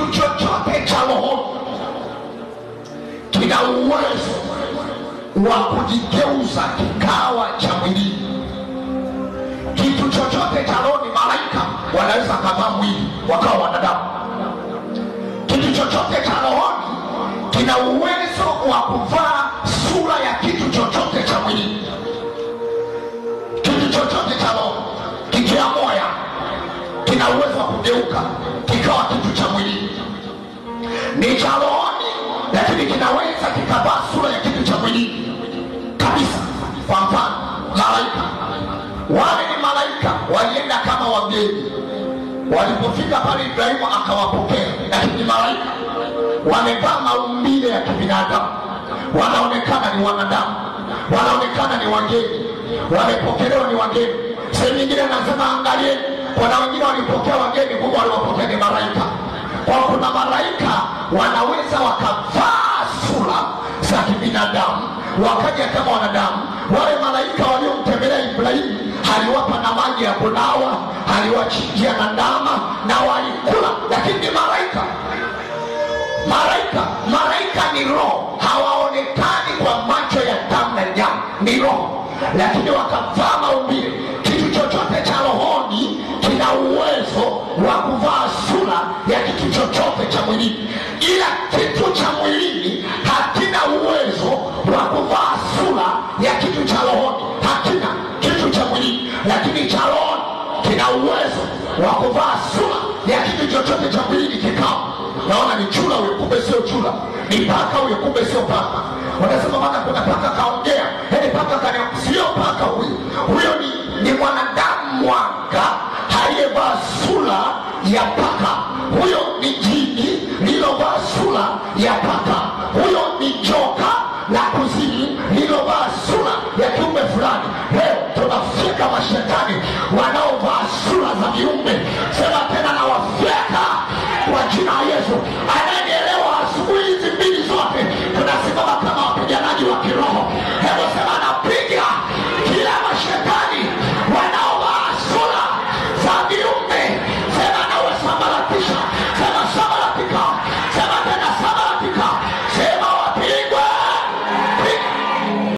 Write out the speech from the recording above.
Kitu chochote cha roho kina uwezo wa kujigeuza kikawa cha mwili. Kitu chochote cha roho, malaika wanaweza kuvaa mwili wakawa wanadamu. Kitu chochote cha roho kina uwezo wa kuvaa sura ya kitu chochote cha mwili. Kitu chochote cha roho kikiamua kina uwezo wa kugeuka kikawa kitu cha mwili. Ni cha rohoni, lakini kinaweza kikavaa sura ya kitu cha mwili kabisa. Kwa mfano, malaika wale ni malaika walienda kama wageni. Walipofika pale Ibrahimu akawapokea, lakini malaika wamevaa maumbile ya kibinadamu, wanaonekana ni wanadamu, wanaonekana ni wageni, wamepokelewa ni wageni. Sehemu nyingine anasema angalieni, kuna wengine walipokea wageni, Mungu aliwapokea ni malaika. Kwa kuna malaika wanaweza wakavaa sura za kibinadamu wakaja kama wanadamu. Wale malaika waliomtembelea Ibrahimu aliwapa na maji ya kunawa, aliwachinjia na ndama na walikula, lakini ni malaika. Malaika ni roho, hawaonekani kwa macho ya damu na nyama, ni roho, lakini wakavaa maumbile. Kitu chochote cha rohoni kina uwezo wa kuvaa sura ya kitu chochote cha mwilini, ila kitu cha mwilini hakina uwezo wa kuvaa sura ya kitu cha rohoni. Hakina kitu cha mwilini, lakini cha rohoni kina uwezo wa kuvaa sura ya kitu chochote cha mwilini kikao. Naona ni chura huyo, kumbe sio chura. Ni paka huyo, kumbe sio paka. Wanasema maana kuna paka kaongea, paka sio paka huyo. Huyo ni mwanadamu mwanga aliyevaa sura ya paka. Huyo ni jini lilovaa sura ya paka. Huyo ni joka la kuzimu lilovaa sura ya kiumbe fulani. Leo tunafika mashetani wanaovaa sura za viumbe. Sema tena, na wafeka kwa jina la Yesu.